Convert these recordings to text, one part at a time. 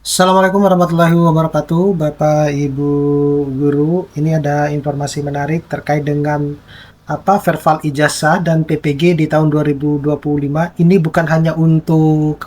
Assalamualaikum warahmatullahi wabarakatuh, Bapak Ibu Guru. Ini ada informasi menarik terkait dengan verbal ijazah dan PPG di tahun 2025. Ini bukan hanya untuk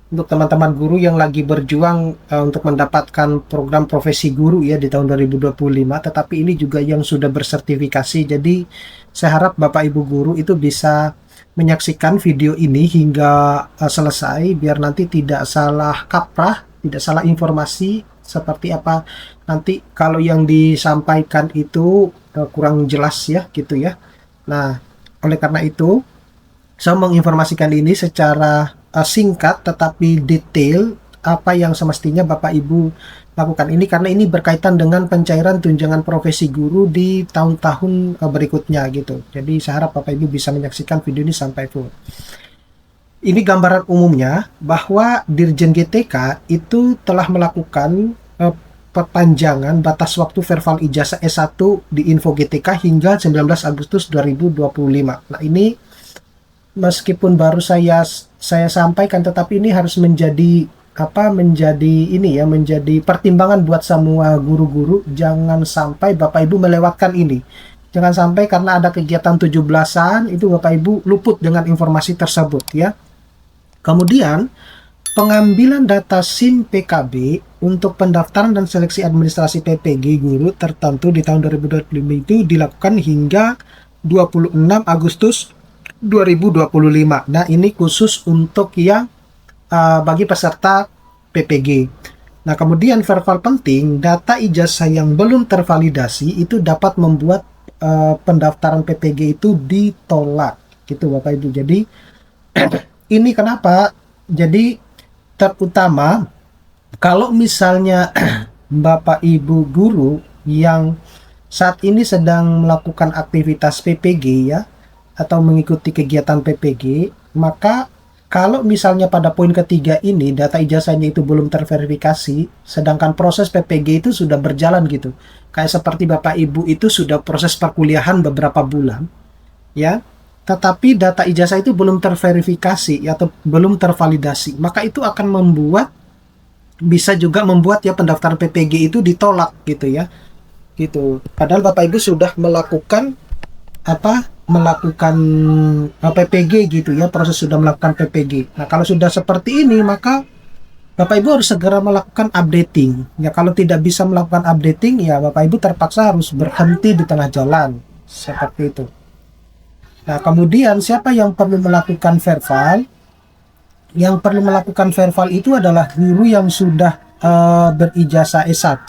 teman-teman guru yang lagi berjuang untuk mendapatkan program profesi guru ya di tahun 2025, tetapi ini juga yang sudah bersertifikasi. Jadi saya harap Bapak Ibu guru itu bisa menyaksikan video ini hingga selesai biar nanti tidak salah kaprah, tidak salah informasi seperti apa nanti kalau yang disampaikan itu kurang jelas ya gitu ya. Nah, oleh karena itu saya menginformasikan ini secara singkat tetapi detail apa yang semestinya Bapak Ibu lakukan ini karena ini berkaitan dengan pencairan tunjangan profesi guru di tahun-tahun berikutnya gitu. Jadi saya harap Bapak Ibu bisa menyaksikan video ini sampai full. Ini gambaran umumnya bahwa Dirjen GTK itu telah melakukan perpanjangan batas waktu verbal ijazah S1 di Info GTK hingga 19 Agustus 2025. Nah, ini meskipun baru saya sampaikan tetapi ini harus menjadi pertimbangan buat semua guru-guru. Jangan sampai Bapak Ibu melewatkan ini. Jangan sampai karena ada kegiatan 17-an itu Bapak Ibu luput dengan informasi tersebut ya. Kemudian, pengambilan data SIM PKB untuk pendaftaran dan seleksi administrasi PPG guru tertentu di tahun 2025 itu dilakukan hingga 26 Agustus 2025. Nah, ini khusus untuk yang bagi peserta PPG. Nah, kemudian verbal penting, data ijazah yang belum tervalidasi itu dapat membuat pendaftaran PPG itu ditolak. Gitu Bapak Ibu. Jadi ini kenapa? Jadi terutama kalau misalnya Bapak Ibu guru yang saat ini sedang melakukan aktivitas PPG ya atau mengikuti kegiatan PPG, maka kalau misalnya pada poin ketiga ini data ijazahnya itu belum terverifikasi, sedangkan proses PPG itu sudah berjalan gitu. Kayak seperti Bapak Ibu itu sudah proses perkuliahan beberapa bulan, ya. Tetapi data ijazah itu belum terverifikasi atau belum tervalidasi, maka itu akan bisa juga membuat ya pendaftaran PPG itu ditolak gitu ya. Gitu. Padahal Bapak Ibu sudah melakukan PPG gitu ya, proses sudah melakukan PPG. Nah, kalau sudah seperti ini maka Bapak Ibu harus segera melakukan updating. Ya, kalau tidak bisa melakukan updating ya Bapak Ibu terpaksa harus berhenti di tengah jalan. Seperti itu. Nah, kemudian siapa yang perlu melakukan verbal? Yang perlu melakukan verbal itu adalah guru yang sudah berijazah S1,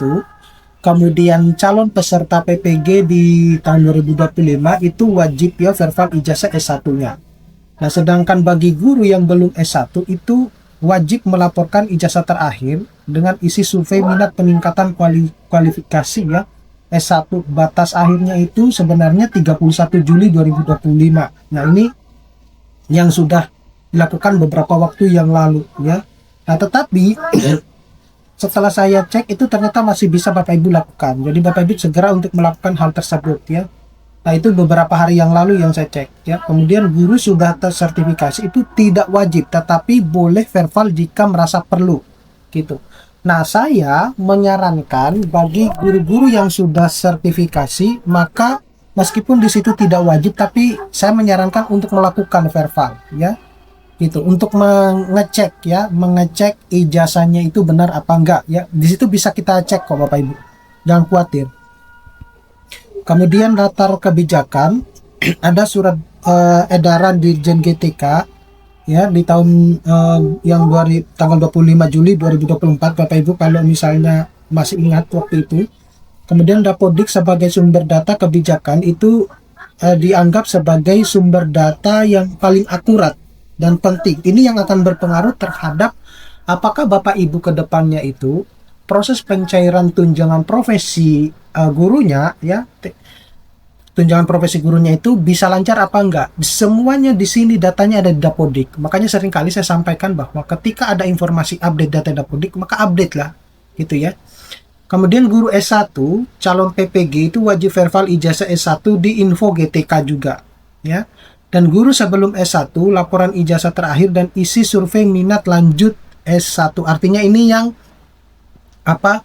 kemudian calon peserta PPG di tahun 2025 itu wajib ya verbal ijazah S1-nya. Nah, sedangkan bagi guru yang belum S1 itu wajib melaporkan ijazah terakhir dengan isi survei minat peningkatan kualifikasi ya S1. Batas akhirnya itu sebenarnya 31 Juli 2025. Nah, ini yang sudah dilakukan beberapa waktu yang lalu ya. Nah, tetapi setelah saya cek itu ternyata masih bisa Bapak Ibu lakukan. Jadi Bapak Ibu segera untuk melakukan hal tersebut ya. Nah, itu beberapa hari yang lalu yang saya cek ya. Kemudian guru sudah tersertifikasi itu tidak wajib, tetapi boleh verbal jika merasa perlu gitu. Nah, saya menyarankan bagi guru-guru yang sudah sertifikasi, maka meskipun di situ tidak wajib, tapi saya menyarankan untuk melakukan verbal, ya, gitu, untuk mengecek ijazahnya itu benar apa enggak, ya. Di situ bisa kita cek kok, Bapak Ibu, jangan khawatir. Kemudian latar kebijakan, ada surat edaran Dirjen GTK. Ya, di tahun tanggal 25 Juli 2024 Bapak Ibu kalau misalnya masih ingat waktu itu. Kemudian Dapodik sebagai sumber data kebijakan itu dianggap sebagai sumber data yang paling akurat dan penting. Ini yang akan berpengaruh terhadap apakah Bapak Ibu ke depannya itu proses pencairan tunjangan profesi gurunya ya, tunjangan profesi gurunya itu bisa lancar apa enggak. Semuanya di sini datanya ada di Dapodik. Makanya seringkali saya sampaikan bahwa ketika ada informasi update data Dapodik, maka update lah gitu ya. Kemudian guru S1, calon PPG itu wajib verbal ijazah S1 di Info GTK juga ya. Dan guru sebelum S1 laporan ijazah terakhir dan isi survei minat lanjut S1. Artinya ini yang apa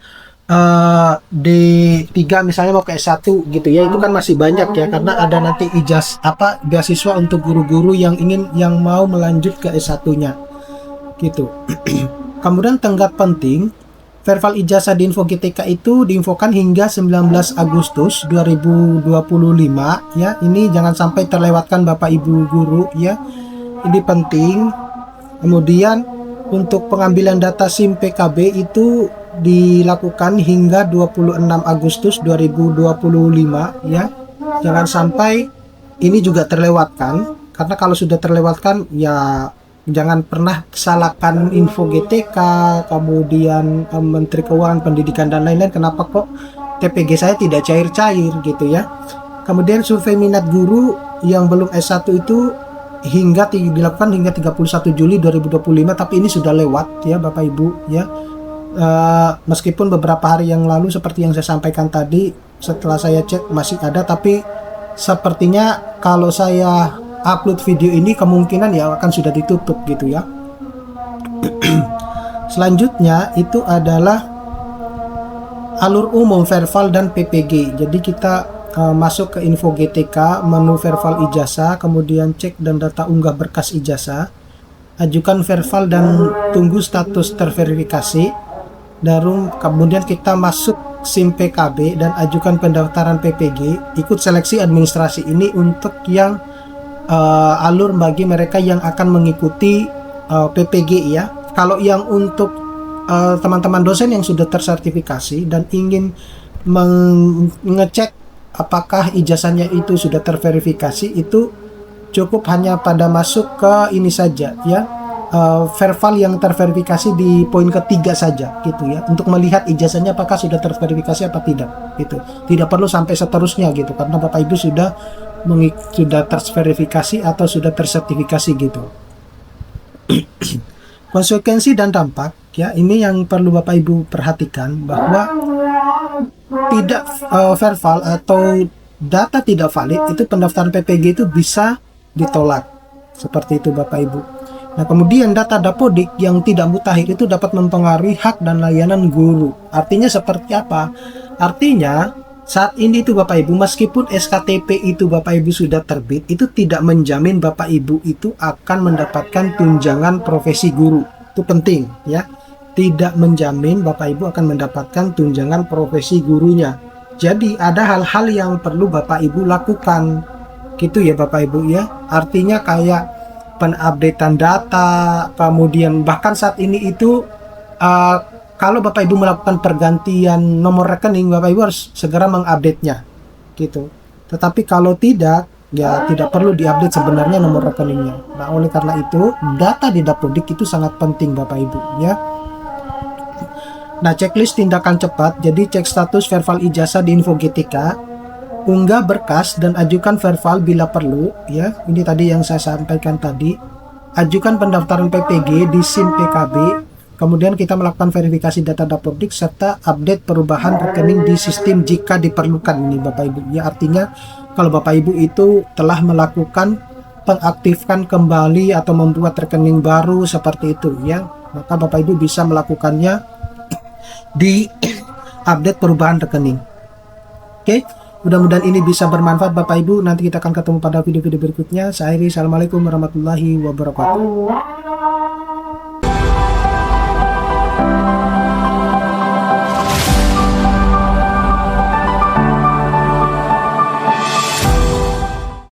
D3 misalnya mau ke S1 gitu ya, itu kan masih banyak ya, karena ada nanti beasiswa untuk guru-guru yang mau melanjut ke S1-nya gitu. Kemudian tenggat penting, verbal ijazah di Info GTK itu diinfokan hingga 19 Agustus 2025 ya. Ini jangan sampai terlewatkan Bapak Ibu guru ya. Ini penting. Kemudian untuk pengambilan data SIM PKB itu dilakukan hingga 26 Agustus 2025 ya. Jangan sampai ini juga terlewatkan, karena kalau sudah terlewatkan ya jangan pernah salahkan Info GTK, kemudian Menteri Keuangan, Pendidikan dan lain-lain, kenapa kok TPG saya tidak cair-cair gitu ya. Kemudian survei minat guru yang belum S1 itu dilakukan hingga 31 Juli 2025, tapi ini sudah lewat ya Bapak Ibu ya. Meskipun beberapa hari yang lalu seperti yang saya sampaikan tadi, setelah saya cek masih ada, tapi sepertinya kalau saya upload video ini kemungkinan ya akan sudah ditutup gitu ya. Selanjutnya itu adalah alur umum verbal dan PPG. Jadi kita masuk ke Info GTK, menu verbal ijazah, kemudian cek dan data unggah berkas ijazah, ajukan verbal dan tunggu status terverifikasi. Kemudian kita masuk SIM PKB dan ajukan pendaftaran PPG, ikut seleksi administrasi. Ini untuk yang alur bagi mereka yang akan mengikuti PPG ya. Kalau yang untuk teman-teman dosen yang sudah tersertifikasi dan ingin mengecek apakah ijazahnya itu sudah terverifikasi, itu cukup hanya pada masuk ke ini saja ya, verbal yang terverifikasi di poin ketiga saja gitu ya, untuk melihat ijazahnya apakah sudah terverifikasi apa tidak gitu. Tidak perlu sampai seterusnya gitu, karena Bapak Ibu sudah terverifikasi atau sudah tersertifikasi gitu. Konsekuensi dan dampak ya, ini yang perlu Bapak Ibu perhatikan, bahwa tidak verbal atau data tidak valid itu pendaftaran PPG itu bisa ditolak, seperti itu Bapak Ibu. Nah, kemudian data dapodik yang tidak mutakhir itu dapat mempengaruhi hak dan layanan guru. Artinya seperti apa? Artinya saat ini itu Bapak Ibu, meskipun SKTP itu Bapak Ibu sudah terbit, itu tidak menjamin Bapak Ibu itu akan mendapatkan tunjangan profesi guru. Itu penting ya. Tidak menjamin Bapak Ibu akan mendapatkan tunjangan profesi gurunya. Jadi ada hal-hal yang perlu Bapak Ibu lakukan. Gitu ya Bapak Ibu ya. Artinya kayak pengupdatean data, kemudian bahkan saat ini itu kalau Bapak Ibu melakukan pergantian nomor rekening, Bapak Ibu harus segera mengupdate-nya gitu. Tetapi kalau tidak, ya tidak perlu diupdate sebenarnya nomor rekeningnya. Nah, oleh karena itu data di Dapodik itu sangat penting Bapak Ibu ya. Nah, checklist tindakan cepat. Jadi cek status verbal ijazah di Info GTK, unggah berkas dan ajukan verbal bila perlu ya. Ini tadi yang saya sampaikan tadi. Ajukan pendaftaran PPG di SIM PKB. Kemudian kita melakukan verifikasi data Dapodik serta update perubahan rekening di sistem jika diperlukan. Ini Bapak Ibu ya, artinya kalau Bapak Ibu itu telah melakukan pengaktifkan kembali atau membuat rekening baru seperti itu ya, maka Bapak Ibu bisa melakukannya di update perubahan rekening. Oke, mudah-mudahan ini bisa bermanfaat Bapak Ibu. Nanti kita akan ketemu pada video-video berikutnya. Saya Iri, assalamualaikum warahmatullahi wabarakatuh.